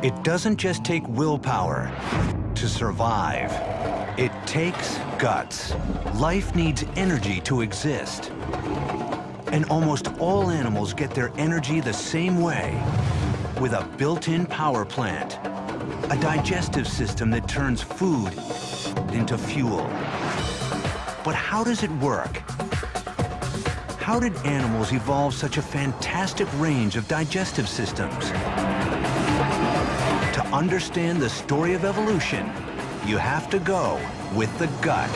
It doesn't just take willpower to survive. It takes guts. Life needs energy to exist. And almost all animals get their energy the same way, with a built-in power plant, a digestive system that turns food into fuel. But how does it work? How did animals evolve such a fantastic range of digestive systems? To understand the story of evolution, you have to go with the gut.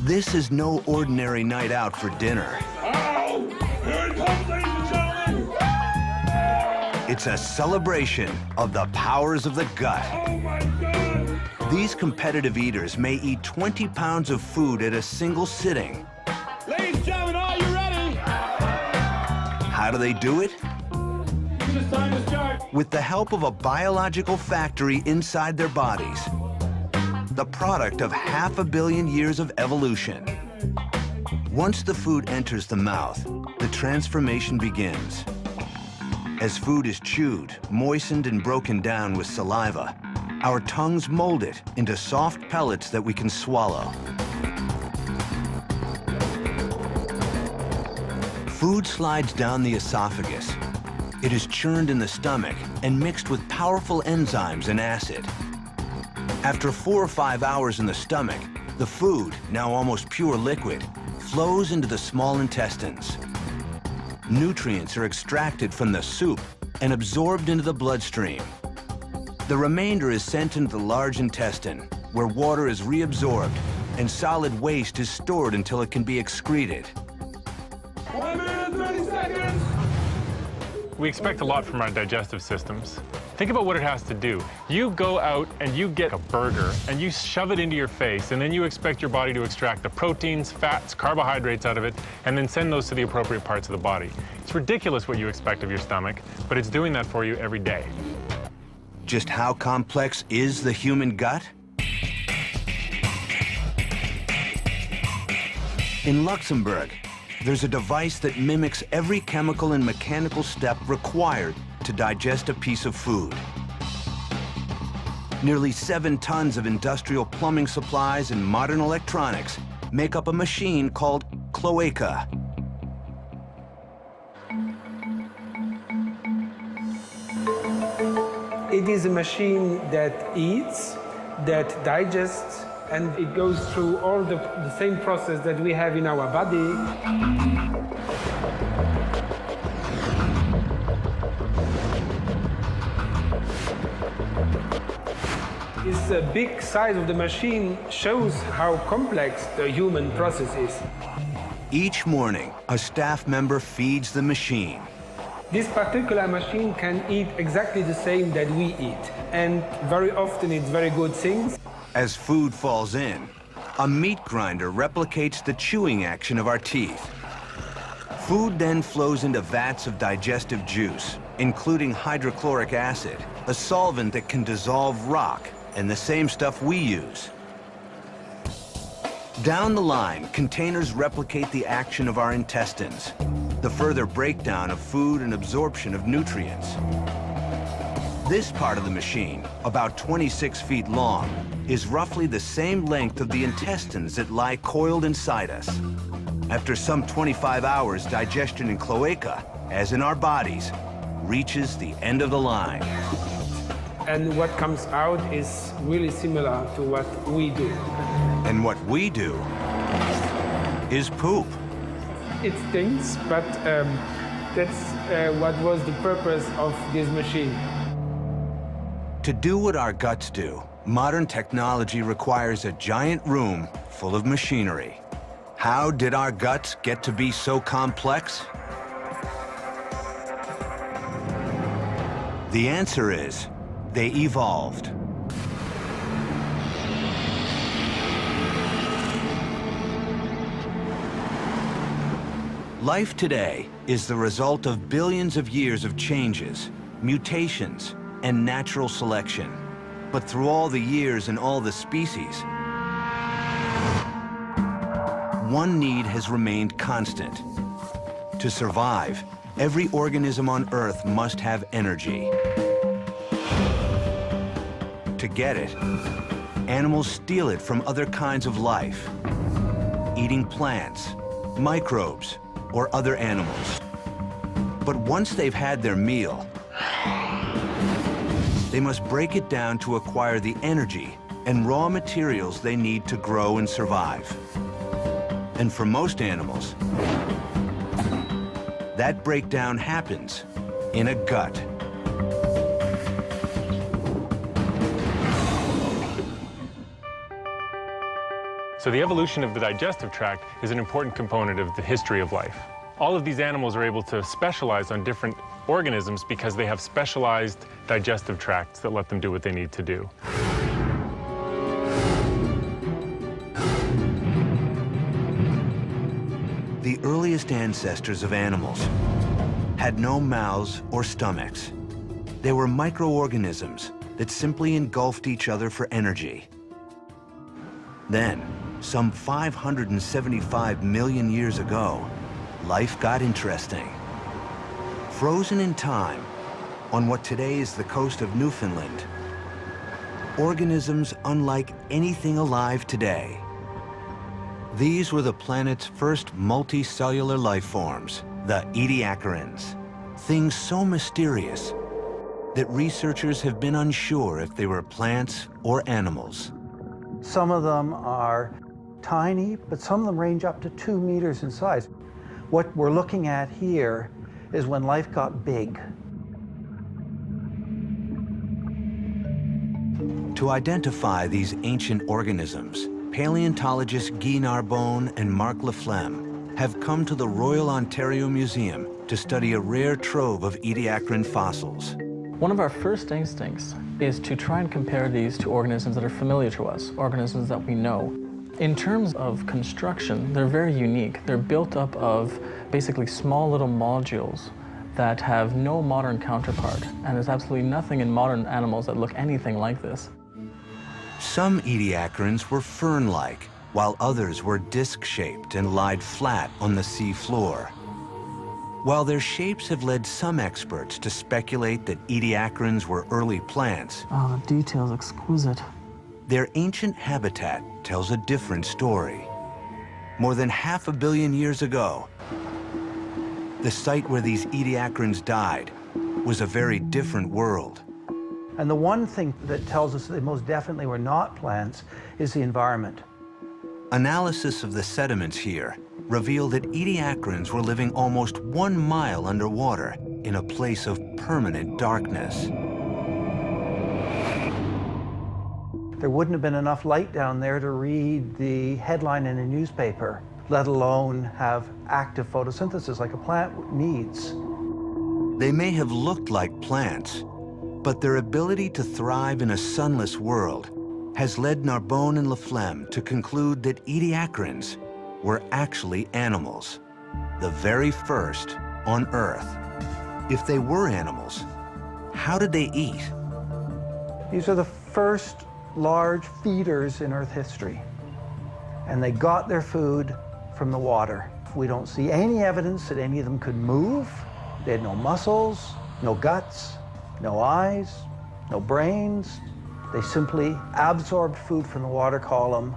This is no ordinary night out for dinner. Oh, here it comes, ladies and gentlemen! It's a celebration of the powers of the gut. Oh my God! These competitive eaters may eat 20 pounds of food at a single sitting. Ladies and gentlemen, are you ready? How do they do it? It's time to start. With the help of a biological factory inside their bodies. The product of 500 million years of evolution. Once the food enters the mouth, the transformation begins. As food is chewed, moistened, and broken down with saliva, our tongues mold it into soft pellets that we can swallow. Food slides down the esophagus. It is churned in the stomach and mixed with powerful enzymes and acid. After 4 or 5 hours in the stomach, the food, now almost pure liquid, flows into the small intestines. Nutrients are extracted from the soup and absorbed into the bloodstream. The remainder is sent into the large intestine, where water is reabsorbed and solid waste is stored until it can be excreted. 1 minute and 30 seconds! We expect a lot from our digestive systems. Think about what it has to do. You go out and you get a burger and you shove it into your face, and then you expect your body to extract the proteins, fats, carbohydrates out of it, and then send those to the appropriate parts of the body. It's ridiculous what you expect of your stomach, but it's doing that for you every day. Just how complex is the human gut? In Luxembourg, there's a device that mimics every chemical and mechanical step required to digest a piece of food. Nearly 7 tons of industrial plumbing supplies and modern electronics make up a machine called cloaca. It is a machine that eats, that digests, and it goes through all the same process that we have in our body. This big size of the machine shows how complex the human process is. Each morning, a staff member feeds the machine. This particular machine can eat exactly the same that we eat, and very often it's very good things. As food falls in, a meat grinder replicates the chewing action of our teeth. Food then flows into vats of digestive juice, including hydrochloric acid, a solvent that can dissolve rock, and the same stuff we use. Down the line, containers replicate the action of our intestines, the further breakdown of food and absorption of nutrients. This part of the machine, about 26 feet long, is roughly the same length of the intestines that lie coiled inside us. After some 25 hours, digestion in cloaca, as in our bodies, reaches the end of the line. And what comes out is really similar to what we do. And what we do is poop. It stinks, but that's what was the purpose of this machine. To do what our guts do, modern technology requires a giant room full of machinery. How did our guts get to be so complex? The answer is, they evolved. Life today is the result of billions of years of changes, mutations, and natural selection. But through all the years and all the species, one need has remained constant. To survive, every organism on Earth must have energy. To get it, animals steal it from other kinds of life, eating plants, microbes, or other animals. But once they've had their meal, they must break it down to acquire the energy and raw materials they need to grow and survive. And for most animals, that breakdown happens in a gut. So the evolution of the digestive tract is an important component of the history of life. All of these animals are able to specialize on different organisms because they have specialized digestive tracts that let them do what they need to do. The earliest ancestors of animals had no mouths or stomachs. They were microorganisms that simply engulfed each other for energy. Then, some 575 million years ago, life got interesting. Frozen in time, on what today is the coast of Newfoundland, organisms unlike anything alive today. These were the planet's first multicellular life forms, the Ediacarans, things so mysterious that researchers have been unsure if they were plants or animals. Some of them are tiny, but some of them range up to 2 meters in size. What we're looking at here is when life got big. To identify these ancient organisms, paleontologists Guy Narbonne and Marc Laflemme have come to the Royal Ontario Museum to study a rare trove of Ediacaran fossils. One of our first instincts is to try and compare these to organisms that are familiar to us, organisms that we know. In terms of construction, they're very unique. They're built up of basically small little modules that have no modern counterpart, and there's absolutely nothing in modern animals that look anything like this. Some Ediacarans were fern-like, while others were disc-shaped and lied flat on the sea floor. While their shapes have led some experts to speculate that Ediacarans were early plants, Oh, the detail's exquisite. their ancient habitat tells a different story. More than 500 million years ago, the site where these Ediacarans died was a very different world. And the one thing that tells us that they most definitely were not plants is the environment. Analysis of the sediments here revealed that Ediacarans were living almost 1 mile underwater in a place of permanent darkness. There wouldn't have been enough light down there to read the headline in a newspaper, let alone have active photosynthesis like a plant needs. They may have looked like plants, but their ability to thrive in a sunless world has led Narbonne and Laflemme to conclude that Ediacarans were actually animals, the very first on Earth. If they were animals, how did they eat? These are the first large feeders in Earth history, and they got their food from the water. We don't see any evidence that any of them could move. They had no muscles, no guts, no eyes, no brains. They simply absorbed food from the water column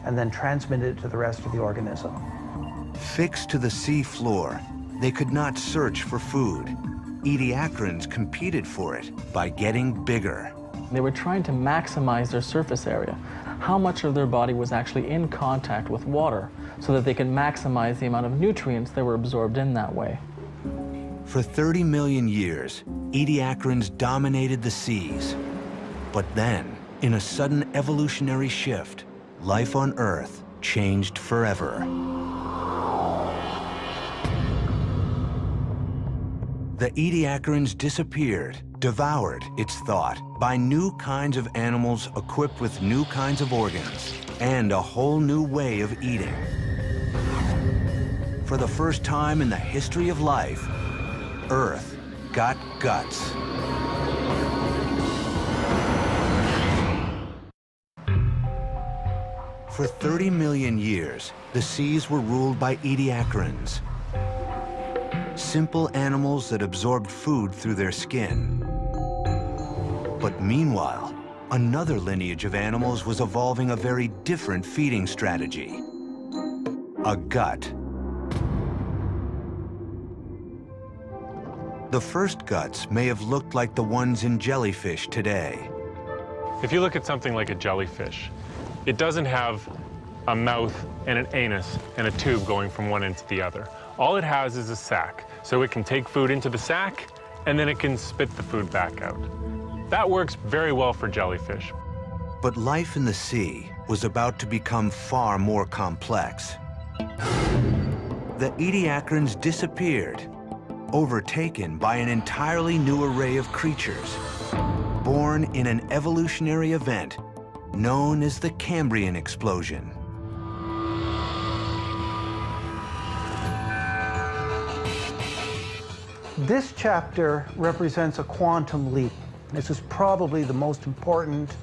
and then transmitted it to the rest of the organism. Fixed to the sea floor, they could not search for food. Ediacarans competed for it by getting bigger. They were trying to maximize their surface area. How much of their body was actually in contact with water so that they could maximize the amount of nutrients that were absorbed in that way. For 30 million years, Ediacarans dominated the seas. But then, in a sudden evolutionary shift, life on Earth changed forever. The Ediacarans disappeared, devoured, it's thought, by new kinds of animals equipped with new kinds of organs and a whole new way of eating. for the first time in the history of life, Earth got guts. For 30 million years, the seas were ruled by ediacarans, simple animals that absorbed food through their skin. But meanwhile, another lineage of animals was evolving a very different feeding strategy: a gut. The first guts may have looked like the ones in jellyfish today. If you look at something like a jellyfish, it doesn't have a mouth and an anus and a tube going from one end to the other. All it has is a sac, so it can take food into the sac, and then it can spit the food back out. That works very well for jellyfish. But life in the sea was about to become far more complex. The ediacarans disappeared, overtaken by an entirely new array of creatures, born in an evolutionary event known as the Cambrian explosion. This chapter represents a quantum leap. This is probably the most important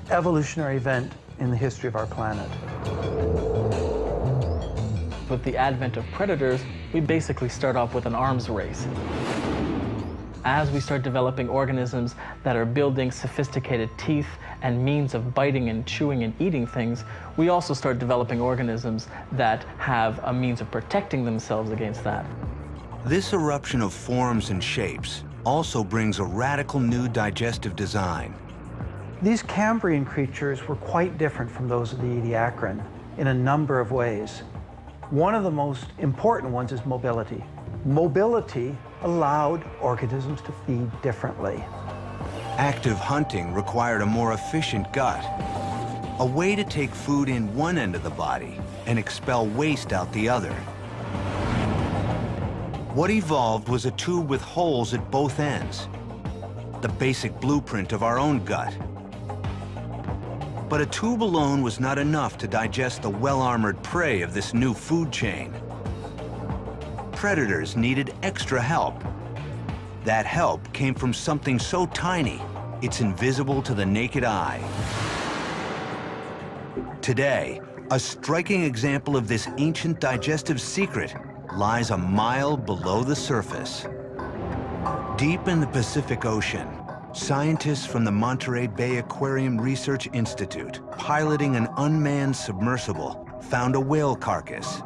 evolutionary event in the history of our planet. With the advent of predators, we basically start off with an arms race. As we start developing organisms that are building sophisticated teeth and means of biting and chewing and eating things, we also start developing organisms that have a means of protecting themselves against that. This eruption of forms and shapes also brings a radical new digestive design. These Cambrian creatures were quite different from those of the ediacaran in a number of ways. One of the most important ones is mobility. Mobility allowed organisms to feed differently. Active hunting required a more efficient gut, a way to take food in one end of the body and expel waste out the other. What evolved was a tube with holes at both ends, the basic blueprint of our own gut. But a tube alone was not enough to digest the well-armored prey of this new food chain. Predators needed extra help. That help came from something so tiny, it's invisible to the naked eye. Today, a striking example of this ancient digestive secret lies a mile below the surface. Deep in the Pacific Ocean, scientists from the Monterey Bay Aquarium Research Institute, piloting an unmanned submersible, found a whale carcass.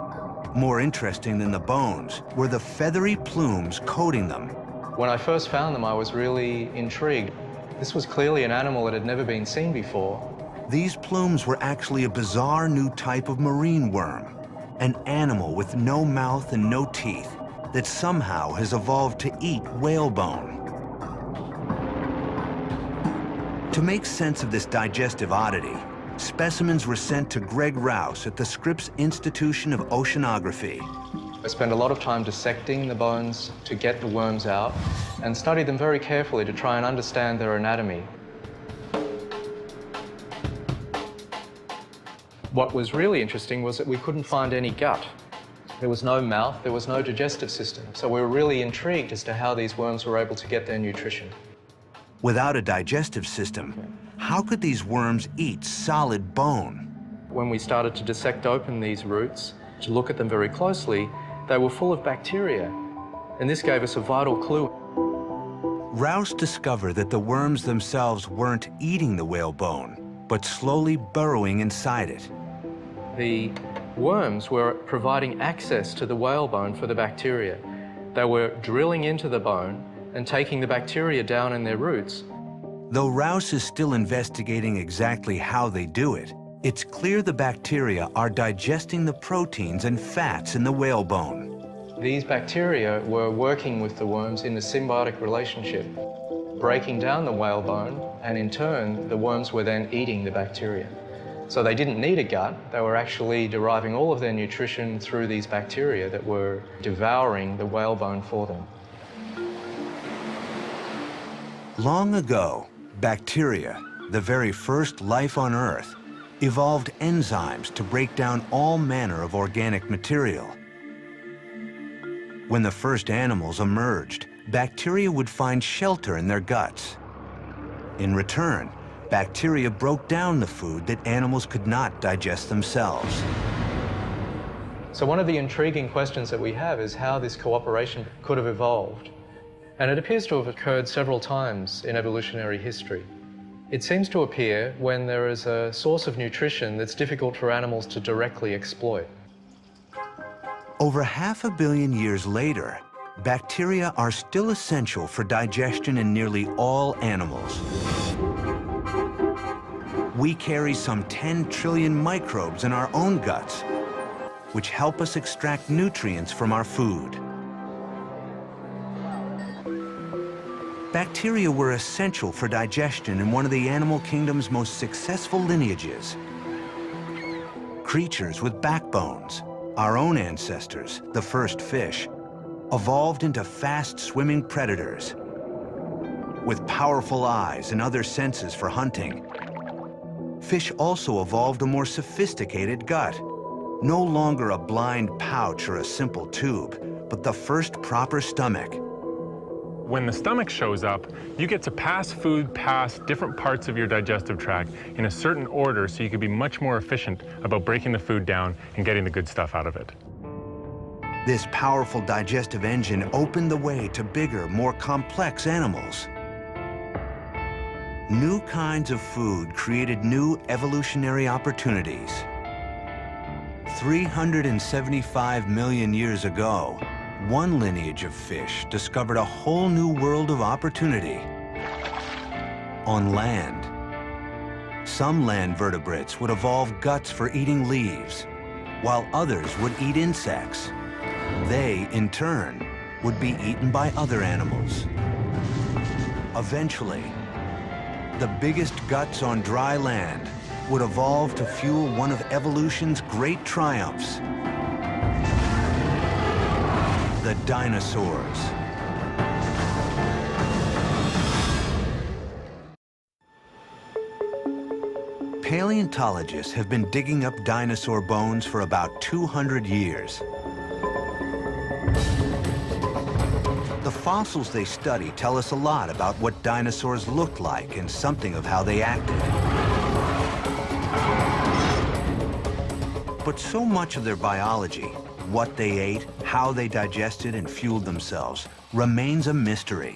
More interesting than the bones were the feathery plumes coating them. When I first found them, I was really intrigued. This was clearly an animal that had never been seen before. These plumes were actually a bizarre new type of marine worm, an animal with no mouth and no teeth that somehow has evolved to eat whalebone. To make sense of this digestive oddity, specimens were sent to Greg Rouse at the Scripps Institution of Oceanography. I spent a lot of time dissecting the bones to get the worms out and studied them very carefully to try and understand their anatomy. What was really interesting was that we couldn't find any gut. There was no mouth, there was no digestive system. So we were really intrigued as to how these worms were able to get their nutrition. Without a digestive system, how could these worms eat solid bone? When we started to dissect open these roots, to look at them very closely, they were full of bacteria. And this gave us a vital clue. Rouse discovered that the worms themselves weren't eating the whalebone, but slowly burrowing inside it. The worms were providing access to the whalebone for the bacteria. They were drilling into the bone and taking the bacteria down in their roots. Though Rouse is still investigating exactly how they do it, it's clear the bacteria are digesting the proteins and fats in the whalebone. These bacteria were working with the worms in a symbiotic relationship, breaking down the whalebone, and in turn, the worms were then eating the bacteria. So they didn't need a gut, they were actually deriving all of their nutrition through these bacteria that were devouring the whalebone for them. Long ago, bacteria, the very first life on Earth, evolved enzymes to break down all manner of organic material. When the first animals emerged, bacteria would find shelter in their guts. In return, bacteria broke down the food that animals could not digest themselves. So one of the intriguing questions that we have is how this cooperation could have evolved. And it appears to have occurred several times in evolutionary history. It seems to appear when there is a source of nutrition that's difficult for animals to directly exploit. Over 500 million years later, bacteria are still essential for digestion in nearly all animals. We carry some 10 trillion microbes in our own guts, which help us extract nutrients from our food. Bacteria were essential for digestion in one of the animal kingdom's most successful lineages. Creatures with backbones, our own ancestors, the first fish, evolved into fast-swimming predators. With powerful eyes and other senses for hunting, fish also evolved a more sophisticated gut. No longer a blind pouch or a simple tube, but the first proper stomach. When the stomach shows up, you get to pass food past different parts of your digestive tract in a certain order so you can be much more efficient about breaking the food down and getting the good stuff out of it. This powerful digestive engine opened the way to bigger, more complex animals. New kinds of food created new evolutionary opportunities. 375 million years ago, one lineage of fish discovered a whole new world of opportunity. On land, some land vertebrates would evolve guts for eating leaves, while others would eat insects. They, in turn, would be eaten by other animals. Eventually, the biggest guts on dry land would evolve to fuel one of evolution's great triumphs: the dinosaurs. Paleontologists have been digging up dinosaur bones for about 200 years. The fossils they study tell us a lot about what dinosaurs looked like and something of how they acted. But so much of their biology, what they ate, how they digested and fueled themselves, remains a mystery.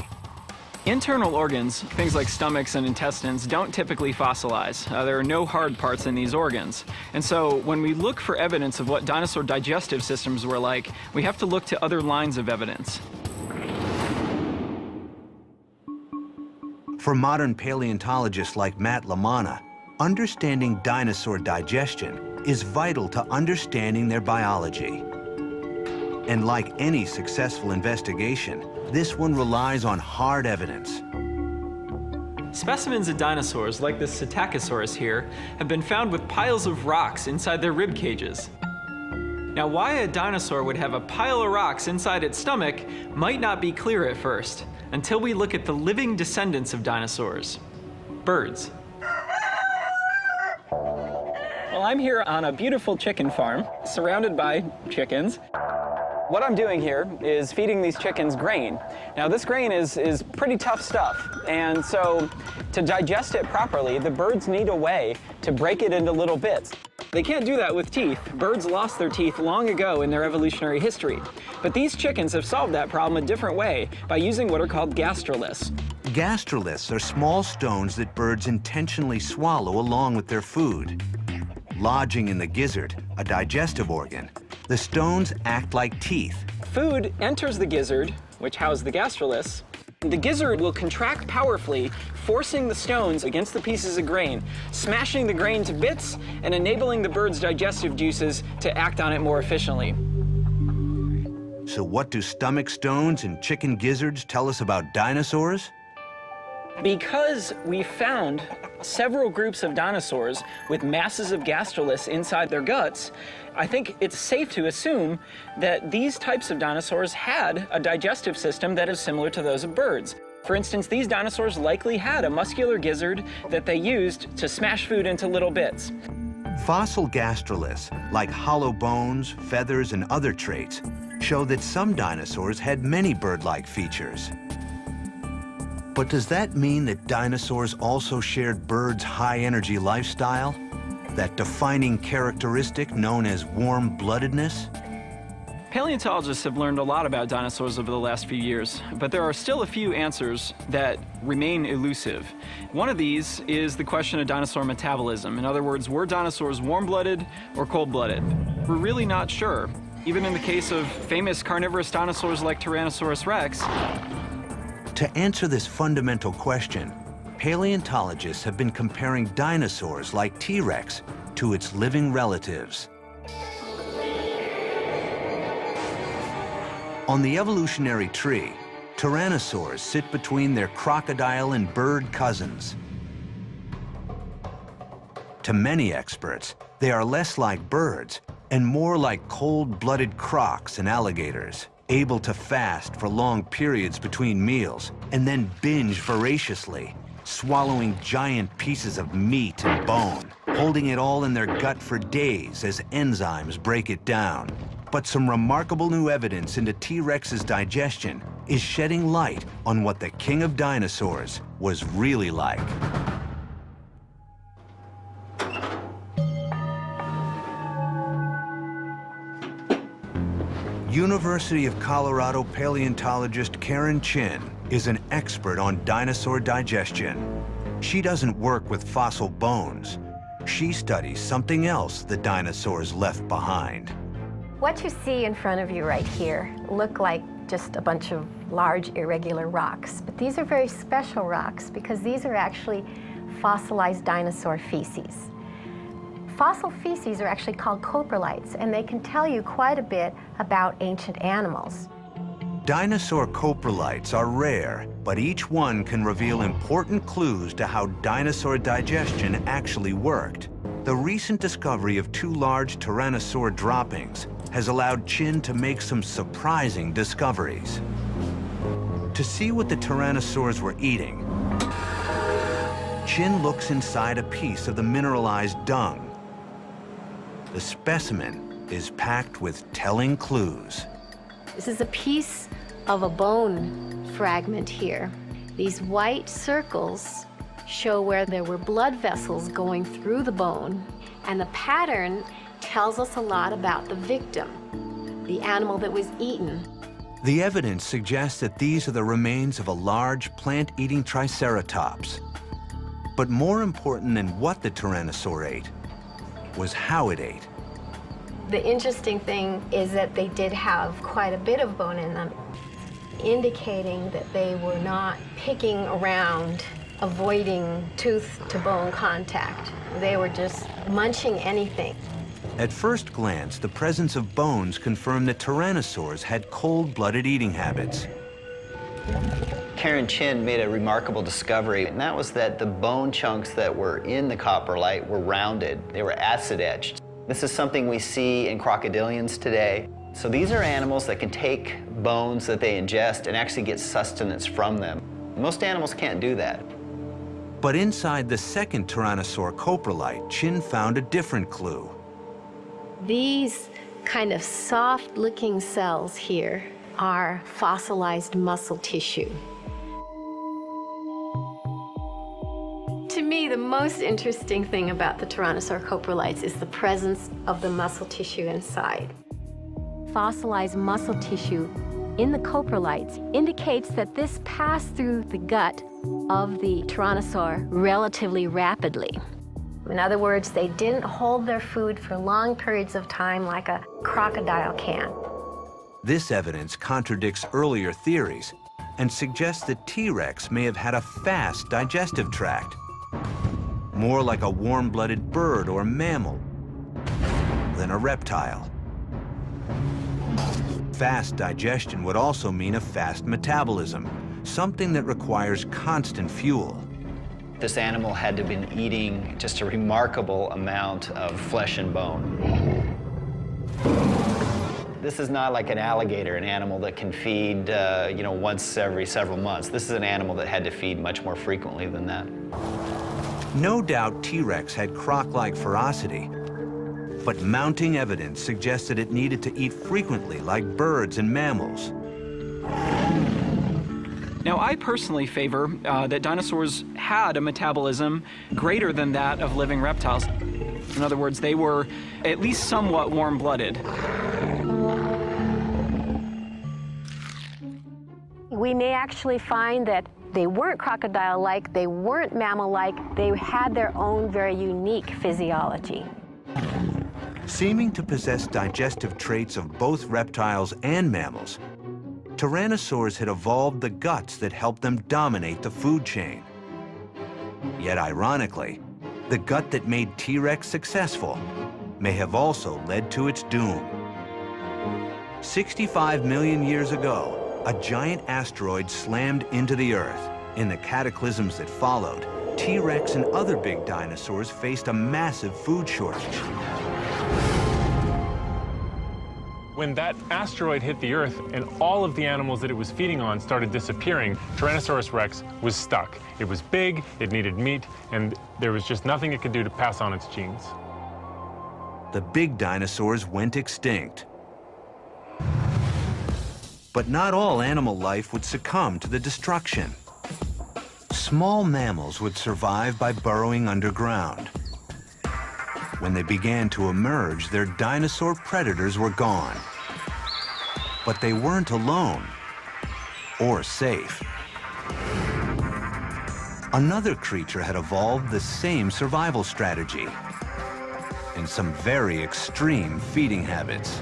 Internal organs, things like stomachs and intestines, don't typically fossilize. There are no hard parts in these organs. And so when we look for evidence of what dinosaur digestive systems were like, we have to look to other lines of evidence. For modern paleontologists like Matt Lamana, understanding dinosaur digestion is vital to understanding their biology. And like any successful investigation, this one relies on hard evidence. Specimens of dinosaurs, like this Psittacosaurus here, have been found with piles of rocks inside their rib cages. Now, why a dinosaur would have a pile of rocks inside its stomach might not be clear at first, until we look at the living descendants of dinosaurs, birds. Well, I'm here on a beautiful chicken farm, surrounded by chickens. What I'm doing here is feeding these chickens grain. Now, this grain is pretty tough stuff, and so to digest it properly, the birds need a way to break it into little bits. They can't do that with teeth. Birds lost their teeth long ago in their evolutionary history. But these chickens have solved that problem a different way by using what are called gastroliths. Gastroliths are small stones that birds intentionally swallow along with their food. Lodging in the gizzard, a digestive organ, the stones act like teeth. Food enters the gizzard, which houses the gastroliths. The gizzard will contract powerfully, forcing the stones against the pieces of grain, smashing the grain to bits and enabling the bird's digestive juices to act on it more efficiently. So what do stomach stones and chicken gizzards tell us about dinosaurs? Because we found several groups of dinosaurs with masses of gastroliths inside their guts, I think it's safe to assume that these types of dinosaurs had a digestive system that is similar to those of birds. For instance, these dinosaurs likely had a muscular gizzard that they used to smash food into little bits. Fossil gastroliths, like hollow bones, feathers, and other traits, show show that some dinosaurs had many bird-like features. But does that mean that dinosaurs also shared birds' high-energy lifestyle? That defining characteristic known as warm-bloodedness? Paleontologists have learned a lot about dinosaurs over the last few years, but there are still a few answers that remain elusive. One of these is the question of dinosaur metabolism. In other words, were dinosaurs warm-blooded or cold-blooded? We're really not sure. Even in the case of famous carnivorous dinosaurs like Tyrannosaurus rex. To answer this fundamental question, paleontologists have been comparing dinosaurs like T-Rex to its living relatives. On the evolutionary tree, tyrannosaurs sit between their crocodile and bird cousins. To many experts, they are less like birds and more like cold-blooded crocs and alligators, able to fast for long periods between meals and then binge voraciously, swallowing giant pieces of meat and bone, holding it all in their gut for days as enzymes break it down. But some remarkable new evidence into T-Rex's digestion is shedding light on what the king of dinosaurs was really like. University of Colorado paleontologist Karen Chin is an expert on dinosaur digestion. She doesn't work with fossil bones. She studies something else the dinosaurs left behind. What you see in front of you right here look like just a bunch of large irregular rocks, but these are very special rocks because these are actually fossilized dinosaur feces. Fossil feces are actually called coprolites, and they can tell you quite a bit about ancient animals. Dinosaur coprolites are rare, but each one can reveal important clues to how dinosaur digestion actually worked. The recent discovery of 2 large tyrannosaur droppings has allowed Chin to make some surprising discoveries. To see what the tyrannosaurs were eating, Chin looks inside a piece of the mineralized dung. The specimen is packed with telling clues. This is a piece of a bone fragment here. These white circles show where there were blood vessels going through the bone, and the pattern tells us a lot about the victim, the animal that was eaten. The evidence suggests that these are the remains of a large plant-eating triceratops. But more important than what the tyrannosaur ate was how it ate. The interesting thing is that they did have quite a bit of bone in them, indicating that they were not picking around, avoiding tooth-to-bone contact. They were just munching anything. At first glance, the presence of bones confirmed that tyrannosaurs had cold-blooded eating habits. Karen Chin made a remarkable discovery, and that was that the bone chunks that were in the coprolite were rounded. They were acid-etched. This is something we see in crocodilians today. So these are animals that can take bones that they ingest and actually get sustenance from them. Most animals can't do that. But inside the second tyrannosaur coprolite, Chin found a different clue. These kind of soft-looking cells here are fossilized muscle tissue. To me, the most interesting thing about the Tyrannosaur coprolites is the presence of the muscle tissue inside. Fossilized muscle tissue in the coprolites indicates that this passed through the gut of the Tyrannosaur relatively rapidly. In other words, they didn't hold their food for long periods of time like a crocodile can. This evidence contradicts earlier theories and suggests that T-Rex may have had a fast digestive tract, more like a warm-blooded bird or mammal than a reptile. Fast digestion would also mean a fast metabolism, something that requires constant fuel. This animal had to have been eating just a remarkable amount of flesh and bone. This is not like an alligator, an animal that can feed once every several months. This is an animal that had to feed much more frequently than that. No doubt T-Rex had croc-like ferocity, But mounting evidence suggested it needed to eat frequently like birds and mammals. Now, I personally favor that dinosaurs had a metabolism greater than that of living reptiles. In other words, they were at least somewhat warm-blooded. We may actually find that they weren't crocodile-like, they weren't mammal-like, they had their own very unique physiology. Seeming to possess digestive traits of both reptiles and mammals, tyrannosaurs had evolved the guts that helped them dominate the food chain. Yet ironically, the gut that made T-Rex successful may have also led to its doom. 65 million years ago, a giant asteroid slammed into the Earth. In the cataclysms that followed, T-Rex and other big dinosaurs faced a massive food shortage. When that asteroid hit the Earth and all of the animals that it was feeding on started disappearing, Tyrannosaurus rex was stuck. It was big, it needed meat, and there was just nothing it could do to pass on its genes. The big dinosaurs went extinct. But not all animal life would succumb to the destruction. Small mammals would survive by burrowing underground. When they began to emerge, their dinosaur predators were gone. But they weren't alone or safe. Another creature had evolved the same survival strategy and some very extreme feeding habits.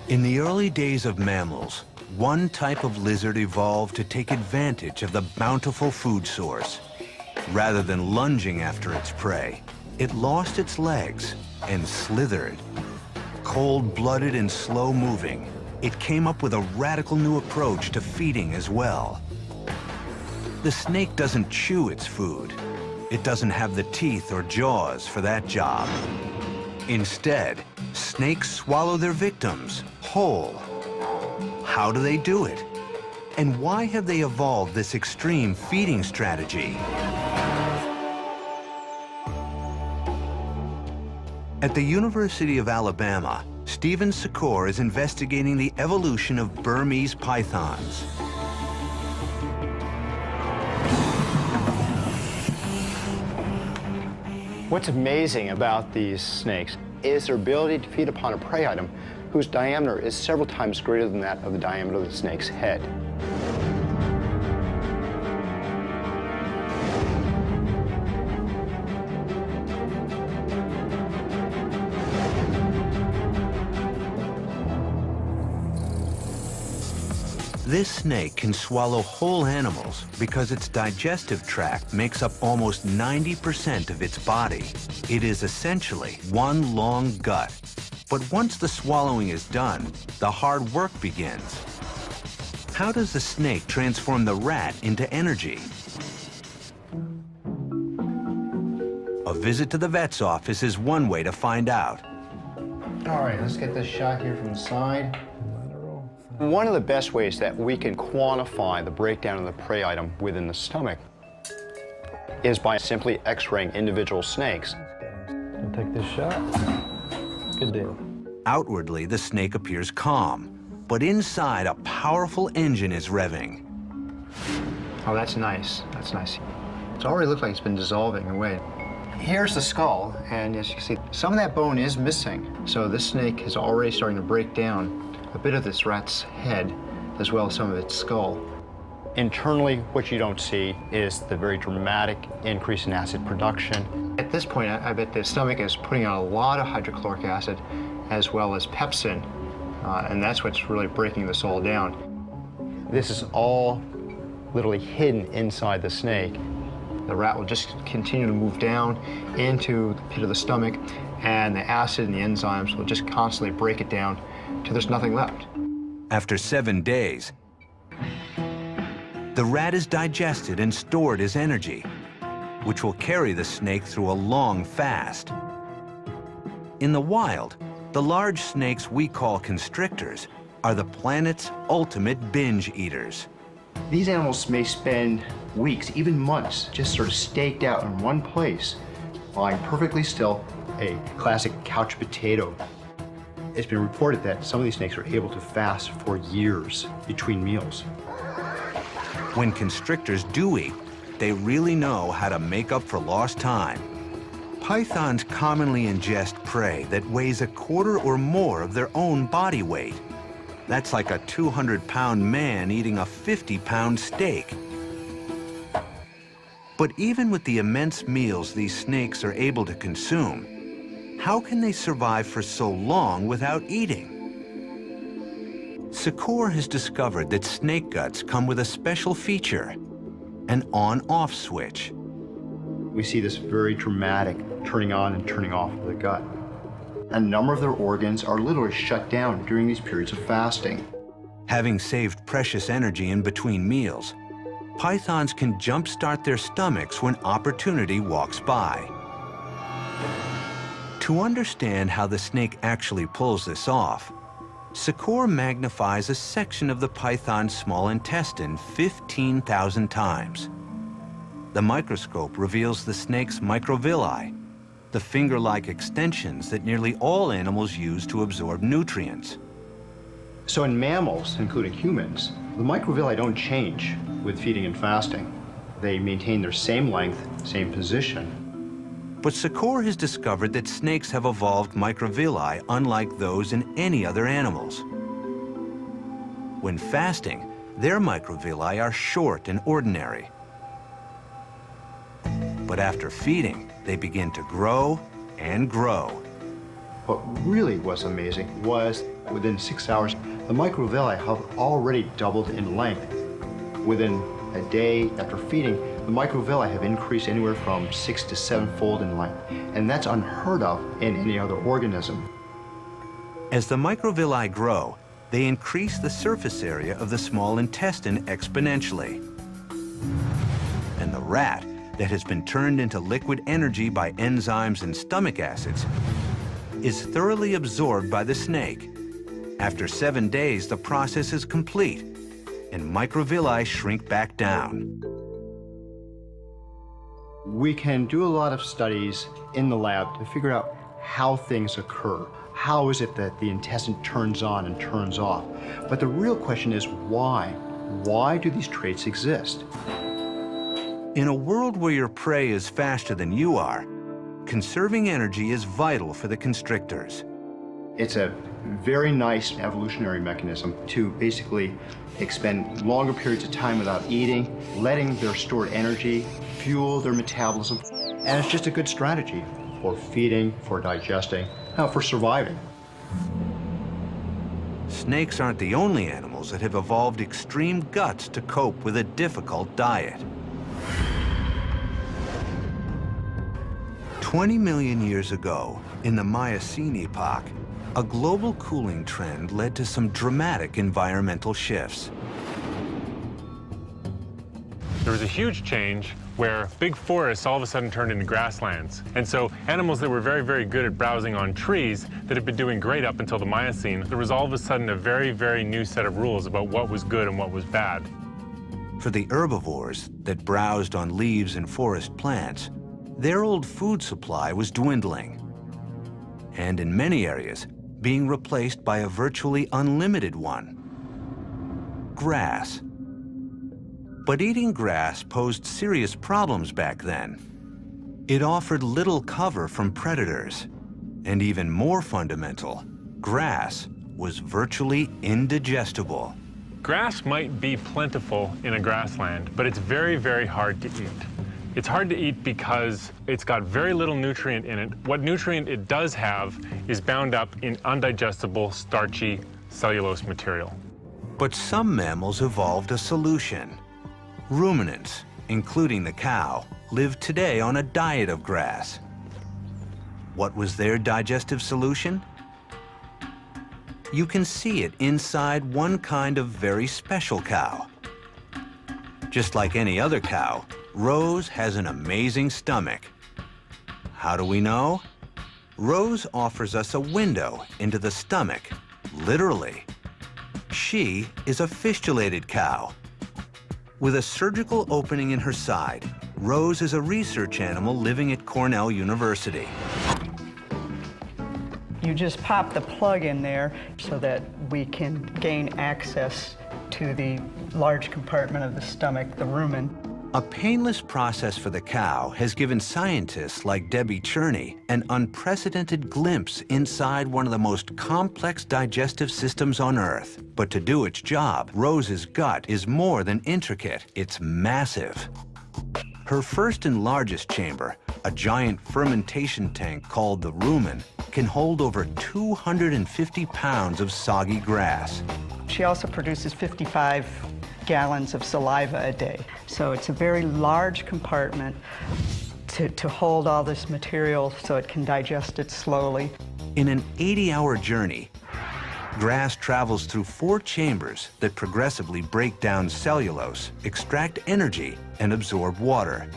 In the early days of mammals, one type of lizard evolved to take advantage of the bountiful food source. Rather than lunging after its prey, it lost its legs and slithered. Cold-blooded and slow-moving, it came up with a radical new approach to feeding as well. The snake doesn't chew its food. It doesn't have the teeth or jaws for that job. Instead, snakes swallow their victims whole. How do they do it? And why have they evolved this extreme feeding strategy? At the University of Alabama, Stephen Secor is investigating the evolution of Burmese pythons. What's amazing about these snakes is their ability to feed upon a prey item whose diameter is several times greater than that of the diameter of the snake's head. This snake can swallow whole animals because its digestive tract makes up almost 90% of its body. It is essentially one long gut. But once the swallowing is done, the hard work begins. How does the snake transform the rat into energy? A visit to the vet's office is one way to find out. All right, let's get this shot here from the side. One of the best ways that we can quantify the breakdown of the prey item within the stomach is by simply x-raying individual snakes. I'll take this shot. Good deal. Outwardly, the snake appears calm, but inside, a powerful engine is revving. Oh, that's nice. That's nice. It's already looked like it's been dissolving away. Here's the skull, and as you can see, some of that bone is missing. So this snake is already starting to break down a bit of this rat's head, as well as some of its skull. Internally, what you don't see is the very dramatic increase in acid production. At this point, I bet the stomach is putting out a lot of hydrochloric acid, as well as pepsin, and that's what's really breaking this all down. This is all literally hidden inside the snake. The rat will just continue to move down into the pit of the stomach, and the acid and the enzymes will just constantly break it down till there's nothing left. After 7 days, the rat is digested and stored as energy, which will carry the snake through a long fast. In the wild, the large snakes we call constrictors are the planet's ultimate binge eaters. These animals may spend weeks, even months, just sort of staked out in one place, lying perfectly still, a classic couch potato. It's been reported that some of these snakes are able to fast for years between meals. When constrictors do eat, they really know how to make up for lost time. Pythons commonly ingest prey that weighs a quarter or more of their own body weight. That's like a 200-pound man eating a 50-pound steak. But even with the immense meals these snakes are able to consume, how can they survive for so long without eating? Secor has discovered that snake guts come with a special feature, an on-off switch. We see this very dramatic turning on and turning off of the gut. A number of their organs are literally shut down during these periods of fasting. Having saved precious energy in between meals, pythons can jumpstart their stomachs when opportunity walks by. To understand how the snake actually pulls this off, Secor magnifies a section of the python's small intestine 15,000 times. The microscope reveals the snake's microvilli, the finger-like extensions that nearly all animals use to absorb nutrients. So in mammals, including humans, the microvilli don't change with feeding and fasting. They maintain their same length, same position. But Secor has discovered that snakes have evolved microvilli unlike those in any other animals. When fasting, their microvilli are short and ordinary. But after feeding, they begin to grow and grow. What really was amazing was within 6 hours, the microvilli have already doubled in length. Within a day after feeding, the microvilli have increased anywhere from 6 to 7-fold in length, and that's unheard of in any other organism. As the microvilli grow, they increase the surface area of the small intestine exponentially. And the rat, that has been turned into liquid energy by enzymes and stomach acids, is thoroughly absorbed by the snake. After 7 days, the process is complete, and microvilli shrink back down. We can do a lot of studies in the lab to figure out how things occur. How is it that the intestine turns on and turns off? But the real question is why? Why do these traits exist? In a world where your prey is faster than you are, conserving energy is vital for the constrictors. It's a very nice evolutionary mechanism to basically expend longer periods of time without eating, letting their stored energy fuel their metabolism. And it's just a good strategy for feeding, for digesting, for surviving. Snakes aren't the only animals that have evolved extreme guts to cope with a difficult diet. 20 million years ago, in the Miocene epoch, a global cooling trend led to some dramatic environmental shifts. There was a huge change where big forests all of a sudden turned into grasslands. And so animals that were very, very good at browsing on trees that had been doing great up until the Miocene, there was all of a sudden a very, very new set of rules about what was good and what was bad. For the herbivores that browsed on leaves and forest plants, their old food supply was dwindling, and in many areas, being replaced by a virtually unlimited one: grass. But eating grass posed serious problems back then. It offered little cover from predators, and even more fundamental, grass was virtually indigestible. Grass might be plentiful in a grassland, but it's very, very hard to eat. It's hard to eat because it's got very little nutrient in it. What nutrient it does have is bound up in undigestible, starchy cellulose material. But some mammals evolved a solution. Ruminants, including the cow, live today on a diet of grass. What was their digestive solution? You can see it inside one kind of very special cow. Just like any other cow, Rose has an amazing stomach. How do we know? Rose offers us a window into the stomach, literally. She is a fistulated cow. With a surgical opening in her side, Rose is a research animal living at Cornell University. You just pop the plug in there so that we can gain access to the large compartment of the stomach, the rumen. A painless process for the cow has given scientists like Debbie Cherney an unprecedented glimpse inside one of the most complex digestive systems on Earth. But to do its job, Rose's gut is more than intricate, it's massive. Her first and largest chamber, a giant fermentation tank called the rumen, can hold over 250 pounds of soggy grass. She also produces 55 gallons of saliva a day. So it's a very large compartment to hold all this material so it can digest it slowly. In an 80-hour journey, grass travels through 4 chambers that progressively break down cellulose, extract energy, and absorb water.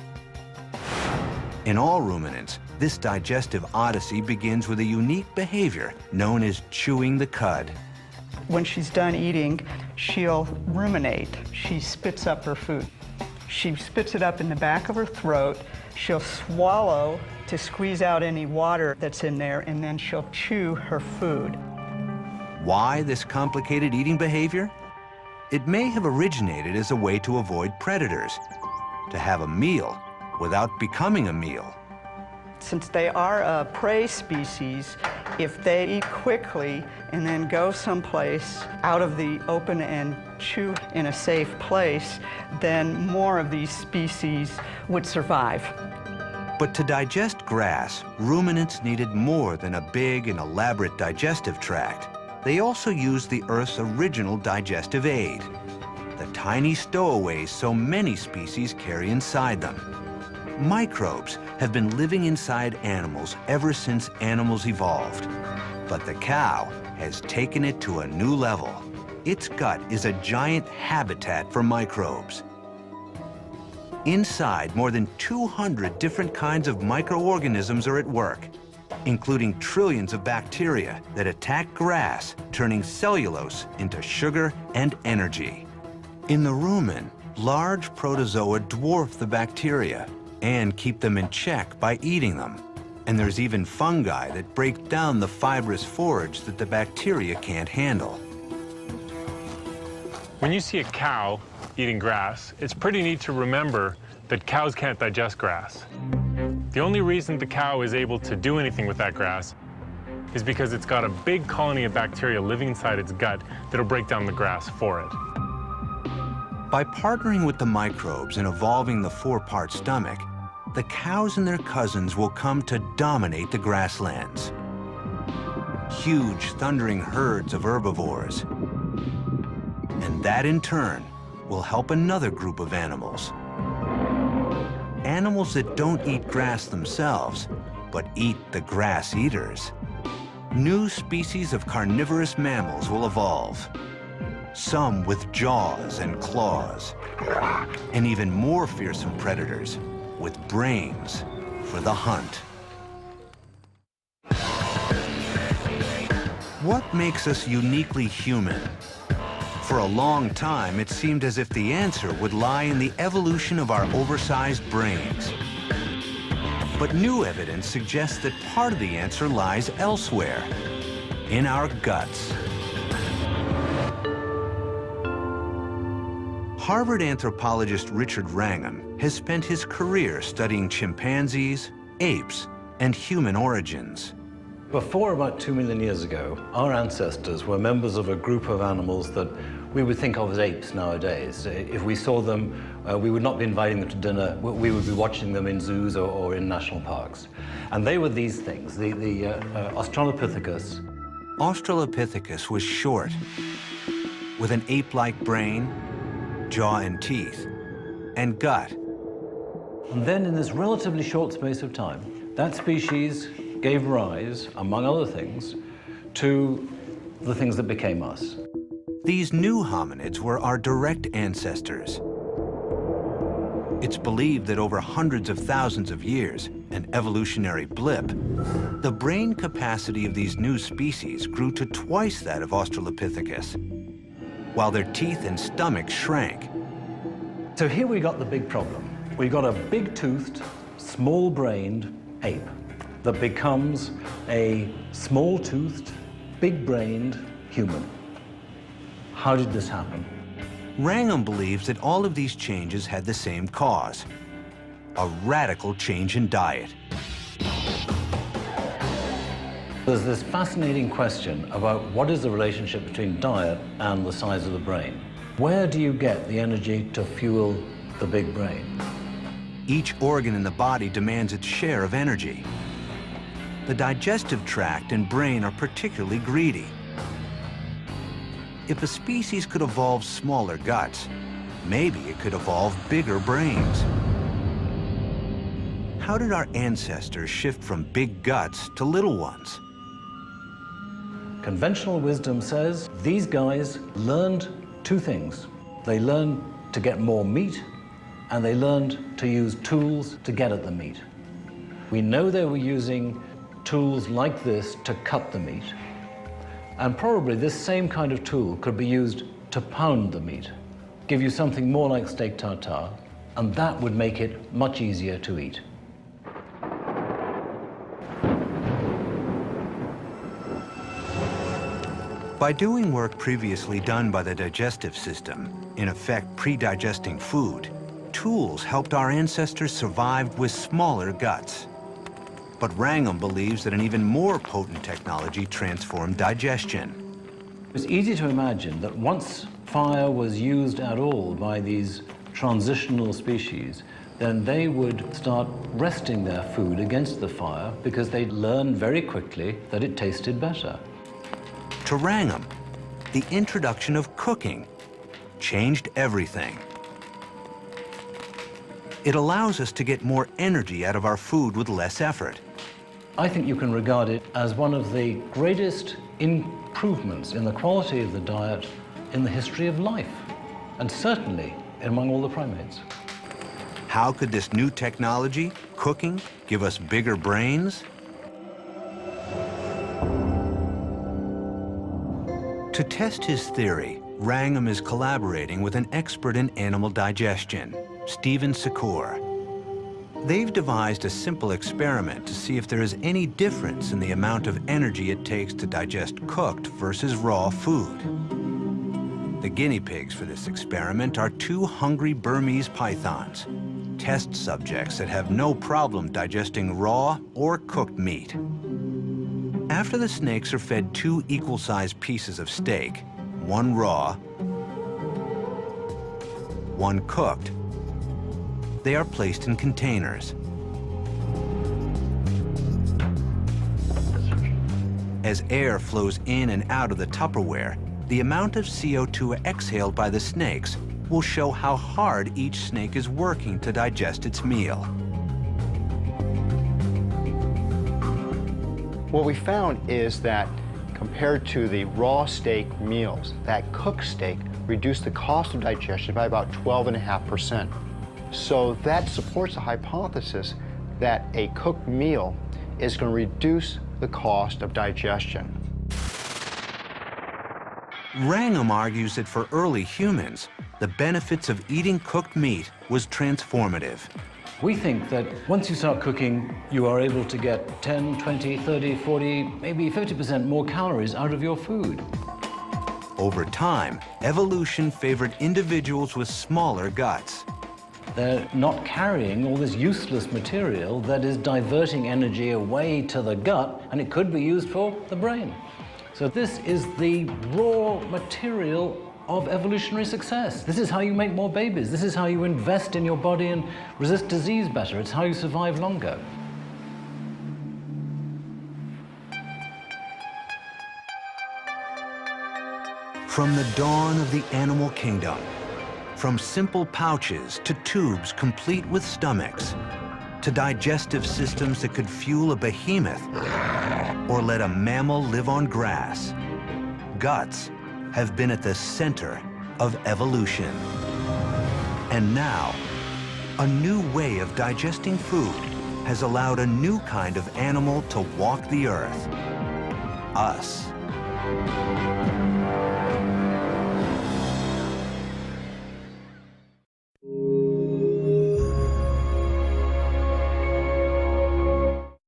In all ruminants, this digestive odyssey begins with a unique behavior known as chewing the cud. When she's done eating, she'll ruminate. She spits up her food. She spits it up in the back of her throat. She'll swallow to squeeze out any water that's in there, and then she'll chew her food. Why this complicated eating behavior? It may have originated as a way to avoid predators, to have a meal without becoming a meal. Since they are a prey species, if they eat quickly and then go someplace out of the open and chew in a safe place, then more of these species would survive. But to digest grass, ruminants needed more than a big and elaborate digestive tract. They also used the Earth's original digestive aid, the tiny stowaways so many species carry inside them. Microbes have been living inside animals ever since animals evolved. But the cow has taken it to a new level. Its gut is a giant habitat for microbes. Inside, more than 200 different kinds of microorganisms are at work, including trillions of bacteria that attack grass, turning cellulose into sugar and energy. In the rumen, large protozoa dwarf the bacteria and keep them in check by eating them. And there's even fungi that break down the fibrous forage that the bacteria can't handle. When you see a cow eating grass, it's pretty neat to remember that cows can't digest grass. The only reason the cow is able to do anything with that grass is because it's got a big colony of bacteria living inside its gut that'll break down the grass for it. By partnering with the microbes and evolving the 4-part stomach, the cows and their cousins will come to dominate the grasslands. Huge, thundering herds of herbivores. And that, in turn, will help another group of animals. Animals that don't eat grass themselves, but eat the grass eaters. New species of carnivorous mammals will evolve. Some with jaws and claws, and even more fearsome predators with brains for the hunt. What makes us uniquely human? For a long time, it seemed as if the answer would lie in the evolution of our oversized brains. But new evidence suggests that part of the answer lies elsewhere, in our guts. Harvard anthropologist Richard Wrangham has spent his career studying chimpanzees, apes, and human origins. Before about 2 million years ago, our ancestors were members of a group of animals that we would think of as apes nowadays. If we saw them, we would not be inviting them to dinner. We would be watching them in zoos or in national parks. And they were these things, the Australopithecus. Australopithecus was short, with an ape-like brain, jaw and teeth, and gut. And then in this relatively short space of time, that species gave rise, among other things, to the things that became us. These new hominids were our direct ancestors. It's believed that over hundreds of thousands of years, an evolutionary blip, the brain capacity of these new species grew to twice that of Australopithecus, while their teeth and stomach shrank. So here we got the big problem. We got a big-toothed, small-brained ape that becomes a small-toothed, big-brained human. How did this happen? Wrangham believes that all of these changes had the same cause: a radical change in diet. There's this fascinating question about what is the relationship between diet and the size of the brain. Where do you get the energy to fuel the big brain? Each organ in the body demands its share of energy. The digestive tract and brain are particularly greedy. If a species could evolve smaller guts, maybe it could evolve bigger brains. How did our ancestors shift from big guts to little ones? Conventional wisdom says these guys learned two things. They learned to get more meat, and they learned to use tools to get at the meat. We know they were using tools like this to cut the meat. And probably this same kind of tool could be used to pound the meat, give you something more like steak tartare, and that would make it much easier to eat. By doing work previously done by the digestive system, in effect pre-digesting food, tools helped our ancestors survive with smaller guts. But Wrangham believes that an even more potent technology transformed digestion. It's easy to imagine that once fire was used at all by these transitional species, then they would start resting their food against the fire because they'd learn very quickly that it tasted better. To Wrangham, the introduction of cooking changed everything. It allows us to get more energy out of our food with less effort. I think you can regard it as one of the greatest improvements in the quality of the diet in the history of life, and certainly among all the primates. How could this new technology, cooking, give us bigger brains? To test his theory, Wrangham is collaborating with an expert in animal digestion, Stephen Secor. They've devised a simple experiment to see if there is any difference in the amount of energy it takes to digest cooked versus raw food. The guinea pigs for this experiment are two hungry Burmese pythons, test subjects that have no problem digesting raw or cooked meat. After the snakes are fed two equal-sized pieces of steak, one raw, one cooked, they are placed in containers. As air flows in and out of the Tupperware, the amount of CO2 exhaled by the snakes will show how hard each snake is working to digest its meal. What we found is that compared to the raw steak meals, that cooked steak reduced the cost of digestion by about 12.5%. So that supports the hypothesis that a cooked meal is going to reduce the cost of digestion. Wrangham argues that for early humans, the benefits of eating cooked meat was transformative. We think that once you start cooking, you are able to get 10, 20, 30, 40, maybe 50% more calories out of your food. Over time, evolution favored individuals with smaller guts. They're not carrying all this useless material that is diverting energy away to the gut, and it could be used for the brain. So this is the raw material of evolutionary success. This is how you make more babies. This is how you invest in your body and resist disease better. It's how you survive longer. From the dawn of the animal kingdom, from simple pouches to tubes complete with stomachs, to digestive systems that could fuel a behemoth or let a mammal live on grass, guts have been at the center of evolution. And now, a new way of digesting food has allowed a new kind of animal to walk the earth: us.